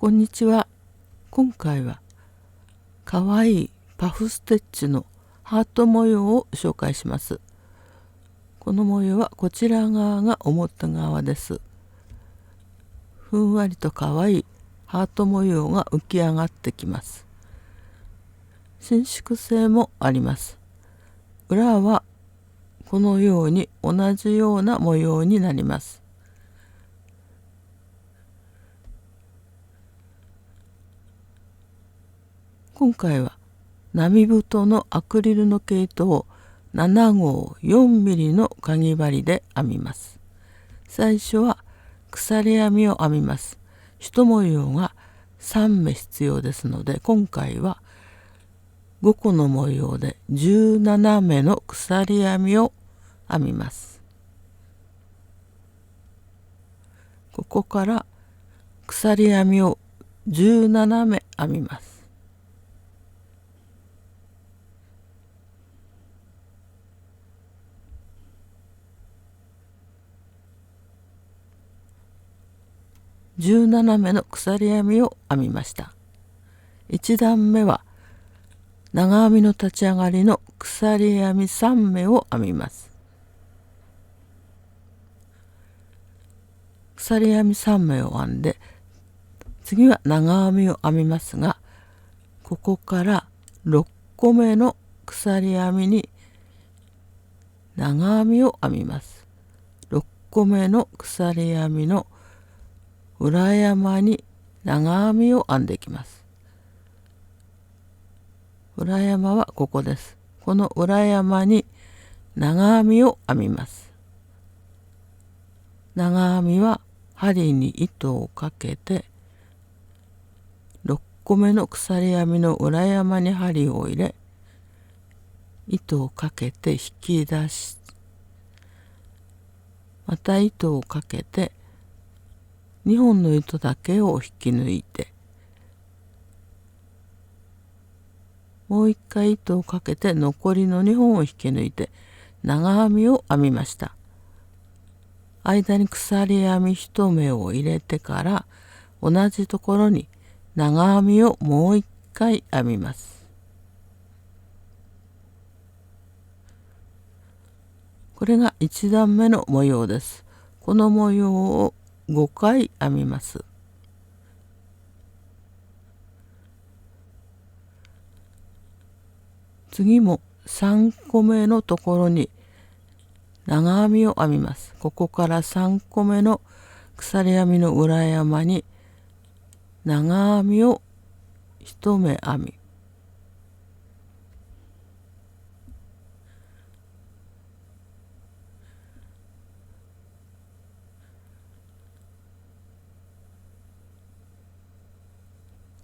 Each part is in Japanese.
こんにちは。今回はかわいいパフステッチのハート模様を紹介します。この模様はこちら側が表側です。ふんわりとかわいいハート模様が浮き上がってきます。伸縮性もあります。裏はこのように同じような模様になります。今回は並太のアクリルの毛糸を7号 4mm のかぎ針で編みます。最初は鎖編みを編みます。一模様が3目必要ですので、今回は5個の模様で17目の鎖編みを編みます。ここから鎖編みを17目編みます。17目の鎖編みを編みました。1段目は長編みの立ち上がりの鎖編み3目を編みます。鎖編み3目を編んで、次は長編みを編みますが、ここから6個目の鎖編みに長編みを編みます。6個目の鎖編みの裏山に長編みを編んでいきます。裏山はここです。この裏山に長編みを編みます。長編みは針に糸をかけて、6個目の鎖編みの裏山に針を入れ、糸をかけて引き出し、また糸をかけて2本の糸だけを引き抜いて、もう一回糸をかけて残りの2本を引き抜いて長編みを編みました。間に鎖編み1目を入れてから同じところに長編みをもう一回編みます。これが1段目の模様です。この模様を5回編みます。次も3個目のところに長編みを編みます。ここから3個目の鎖編みの裏山に長編みを1目編み、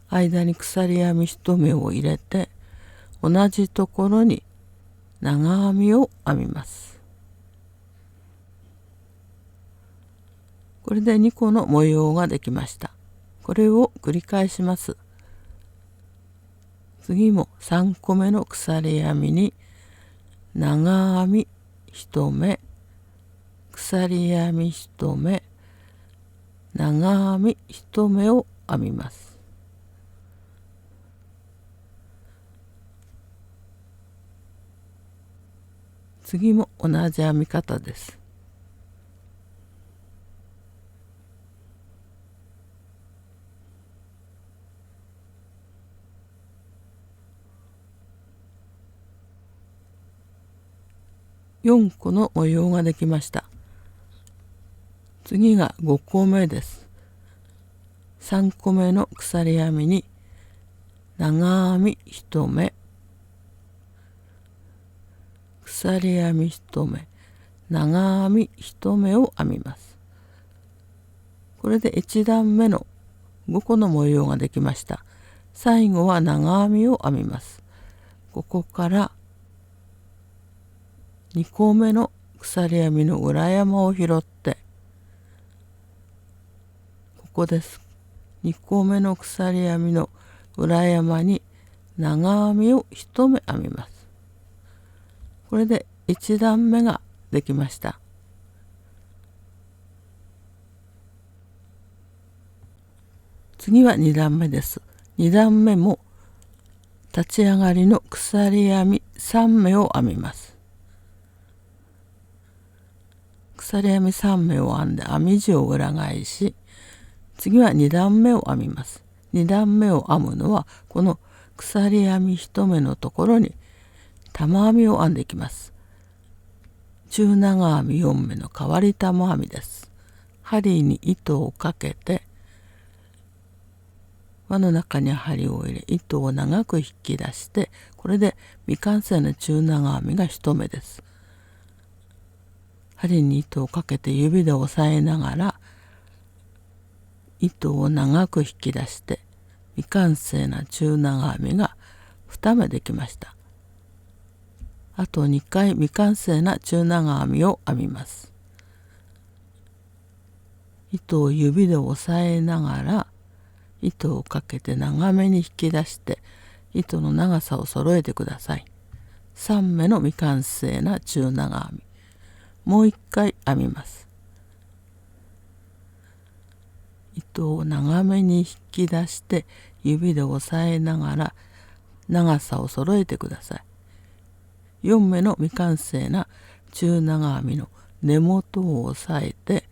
間に鎖編み1目を入れて同じところに長編みを編みます。これで2個の模様ができました。これを繰り返します。次も3個目の鎖編みに長編み1目、鎖編み1目、長編み1目を編みます。次も同じ編み方です。4個の模様ができました。次が5個目です。3個目の鎖編みに長編み1目、鎖編み1目、長編み1目を編みます。これで1段目の5個の模様ができました。最後は長編みを編みます。ここから2個目の鎖編みの裏山を拾って、ここです。2個目の鎖編みの裏山に長編みを1目編みます。これで1段目ができました。次は2段目です。2段目も立ち上がりの鎖編み3目を編みます。鎖編み3目を編んで編み地を裏返し、次は2段目を編みます。2段目を編むのはこの鎖編み1目のところに玉編みを編んでいきます。中長編み4目の変わり玉編みです。針に糸をかけて輪の中に針を入れ糸を長く引き出して、これで未完成の中長編みが1目です。針に糸をかけて指で押さえながら糸を長く引き出して未完成な中長編みが2目できました。あと2回未完成な中長編みを編みます。糸を指で押さえながら糸をかけて長めに引き出して糸の長さを揃えてください。3目の未完成な中長編み、もう1回編みます。糸を長めに引き出して指で押さえながら長さを揃えてください。4目の未完成な中長編みの根元を押さえて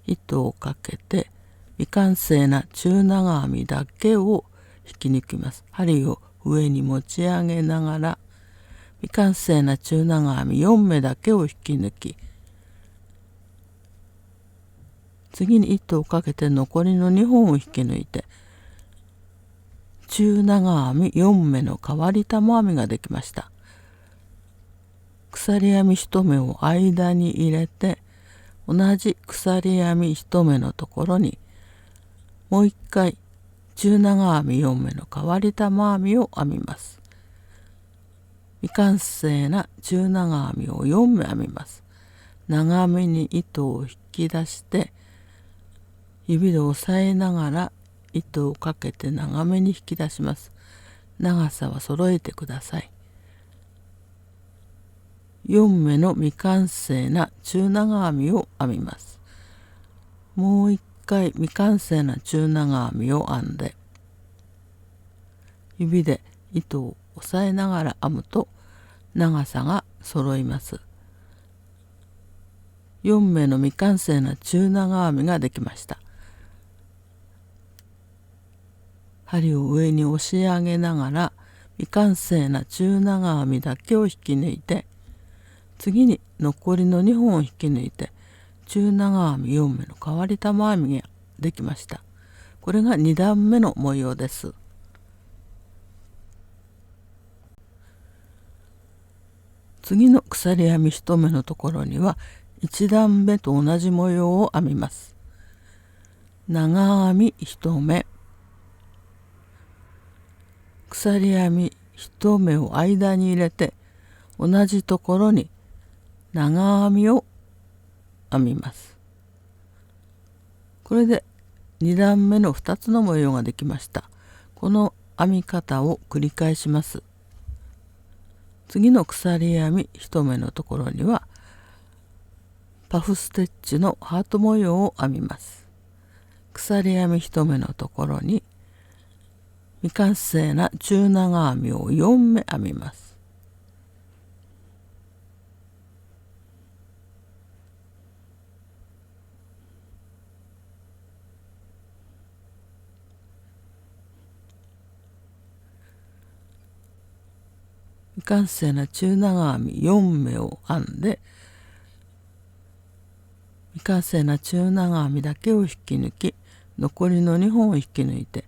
糸をかけて未完成な中長編みだけを引き抜きます。針を上に持ち上げながら未完成な中長編み4目だけを引き抜き、次に糸をかけて残りの2本を引き抜いて中長編み4目の変わり玉編みができました。鎖編み1目を間に入れて同じ鎖編み1目のところにもう1回中長編み4目の変わり玉編みを編みます。未完成な中長編みを4目編みます。長めに糸を引き出して指で押さえながら糸をかけて長めに引き出します。長さは揃えてください。4目の未完成な中長編みを編みます。もう1回未完成な中長編みを編んで指で糸を押さえながら編むと長さが揃います。4目の未完成な中長編みができました。針を上に押し上げながら未完成な中長編みだけを引き抜いて、次に残りの2本を引き抜いて中長編み4目の変わり玉編みができました。これが2段目の模様です。次の鎖編み1目のところには1段目と同じ模様を編みます。長編み1目、鎖編み1目を間に入れて同じところに長編みを編みます。これで2段目の2つの模様ができました。この編み方を繰り返します。次の鎖編み1目のところにはパフステッチのハート模様を編みます。鎖編み1目のところに未完成な中長編みを4目編みます。未完成な中長編み4目を編んで未完成な中長編みだけを引き抜き、残りの2本を引き抜いて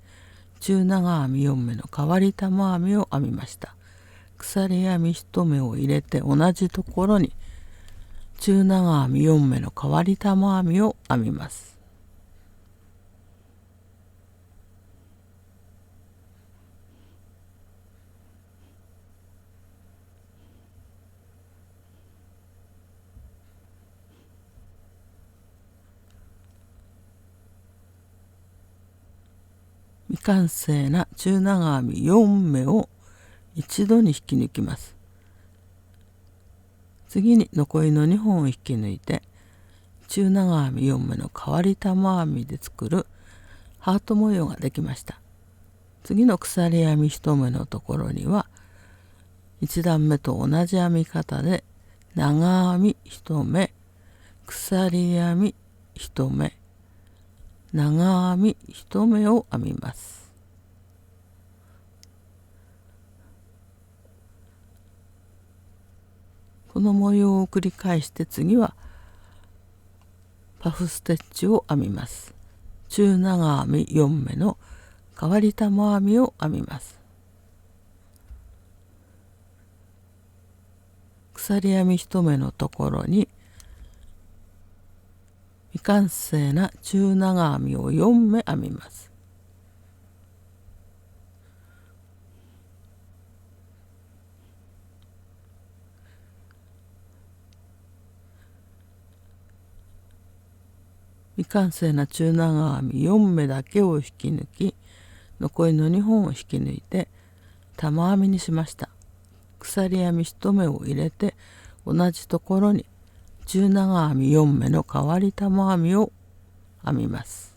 中長編み4目の変わり玉編みを編みました。鎖編み1目を入れて同じところに中長編み4目の変わり玉編みを編みます。未完成な中長編み4目を一度に引き抜きます。次に残りの2本を引き抜いて中長編み4目の変わり玉編みで作るハート模様ができました。次の鎖編み1目のところには1段目と同じ編み方で長編み1目、鎖編み1目、長編み1目を編みます。この模様を繰り返して次はパフステッチを編みます。中長編み4目の変わり玉編みを編みます。鎖編み1目のところに未完成な中長編みを4目編みます。未完成な中長編み4目だけを引き抜き、残りの2本を引き抜いて玉編みにしました。鎖編み1目を入れて同じところに中長編み4目の変わり玉編みを編みます。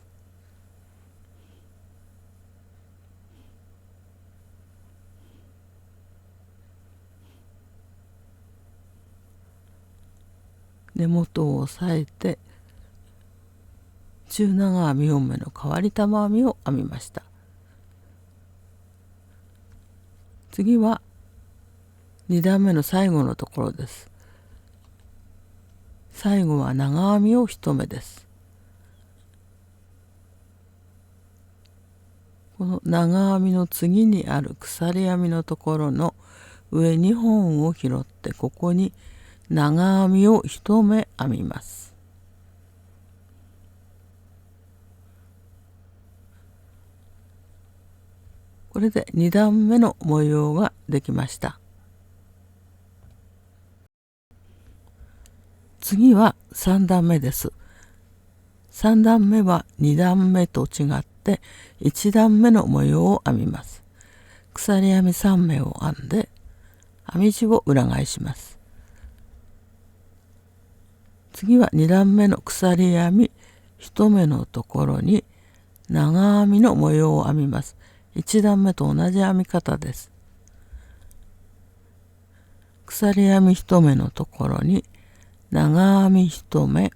根元を押さえて中長編み4目の変わり玉編みを編みました。次は2段目の最後のところです。最後は長編みを1目です。この長編みの次にある鎖編みのところの上2本を拾ってここに長編みを1目編みます。これで2段目の模様ができました。次は3段目です。3段目は2段目と違って1段目の模様を編みます。鎖編み3目を編んで編み地を裏返します。次は2段目の鎖編み1目のところに長編みの模様を編みます。1段目と同じ編み方です。鎖編み1目のところに長編み1目、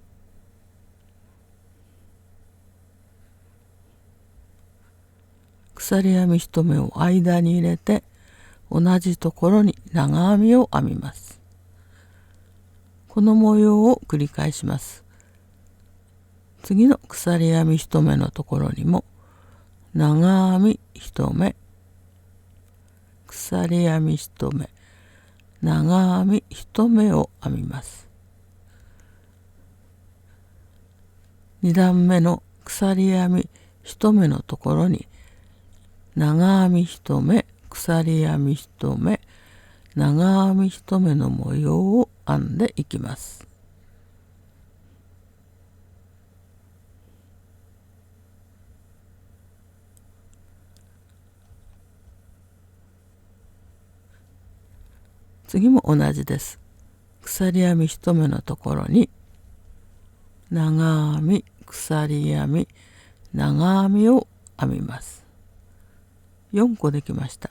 鎖編み1目を間に入れて同じところに長編みを編みます。この模様を繰り返します。次の鎖編み1目のところにも長編み1目、鎖編み1目、長編み1目を編みます。2段目の鎖編み1目のところに長編み1目、鎖編み1目、長編み1目の模様を編んでいきます。次も同じです。鎖編み1目のところに長編み、鎖編み、長編みを編みます。4個できました。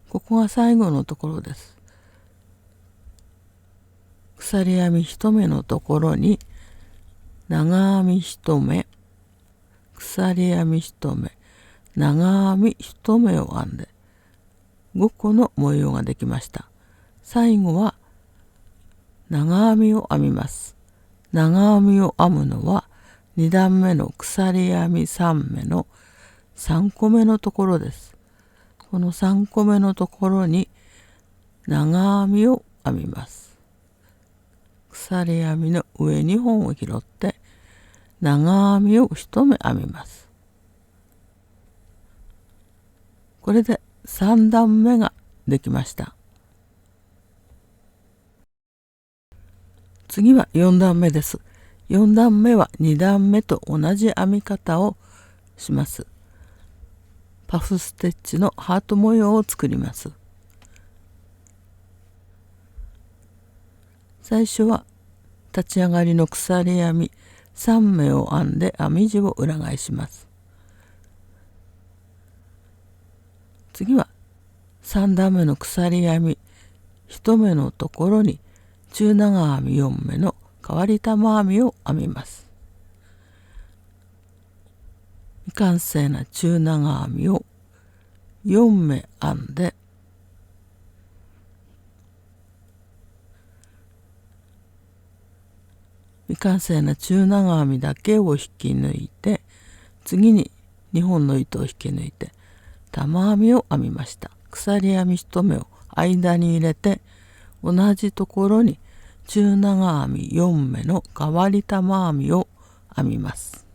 ここが最後のところです。鎖編み1目のところに長編み1目、鎖編み1目、長編み1目を編んで5個の模様ができました。最後は長編みを編みます。長編みを編むのは2段目の鎖編み3目の3個目のところです。この3個目のところに長編みを編みます。鎖編みの上2本を拾って長編みを1目編みます。これで3段目ができました。次は4段目です。4段目は2段目と同じ編み方をします。パフステッチのハート模様を作ります。最初は立ち上がりの鎖編み3目を編んで編み地を裏返します。次は3段目の鎖編み1目のところに中長編み4目の変わり玉編みを編みます。未完成な中長編みを4目編んで、未完成な中長編みだけを引き抜いて、次に2本の糸を引き抜いて玉編みを編みました。鎖編み1目を間に入れて、同じところに中長編み4目の変わり玉編みを編みます。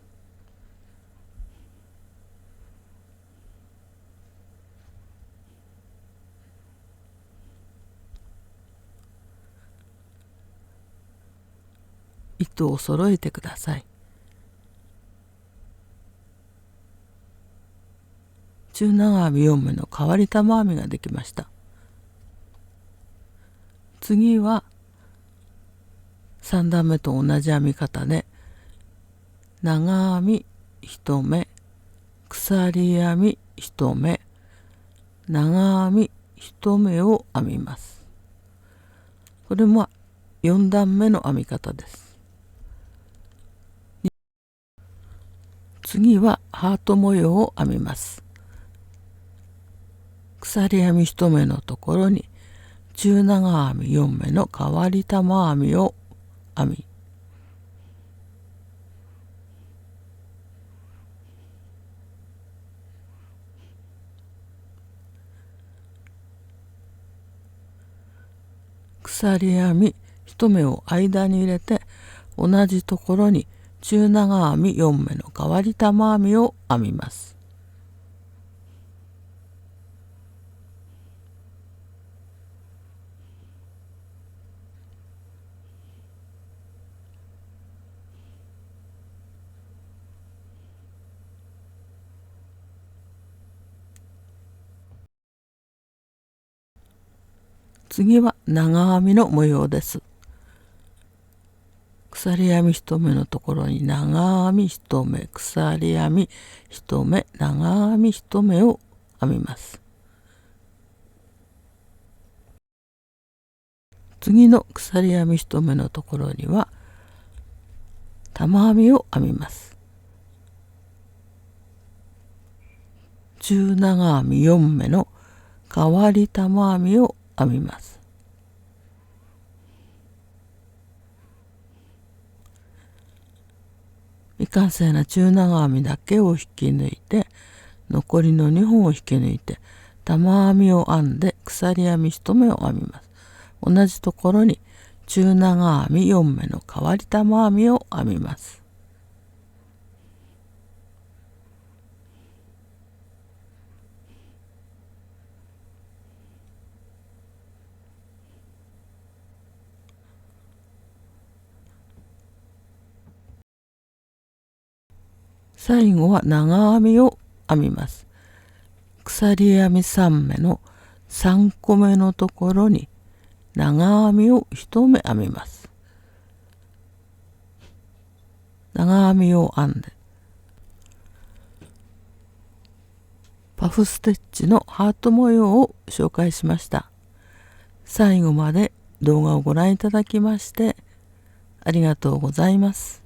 糸を揃えてください。中長編み4目の変わり玉編みができました。次は3段目と同じ編み方で長編み1目、鎖編み1目、長編み1目を編みます。これも4段目の編み方です。次はハート模様を編みます。鎖編み1目のところに中長編み4目の変わり玉編みを編み、鎖編み1目を間に入れて、同じところに中長編み4目の変わり玉編みを編みます。次は長編みの模様です。鎖編み1目のところに長編み1目、鎖編み1目、長編み1目を編みます。次の鎖編み1目のところには玉編みを編みます。中長編み4目の変わり玉編みを編みます。未完成な中長編みだけを引き抜いて、残りの2本を引き抜いて玉編みを編んで鎖編み1目を編みます。同じところに中長編み4目の変わり玉編みを編みます。最後は長編みを編みます。鎖編み3目の3個目のところに長編みを1目編みます。長編みを編んで、パフステッチのハート模様を紹介しました。最後まで動画をご覧いただきましてありがとうございます。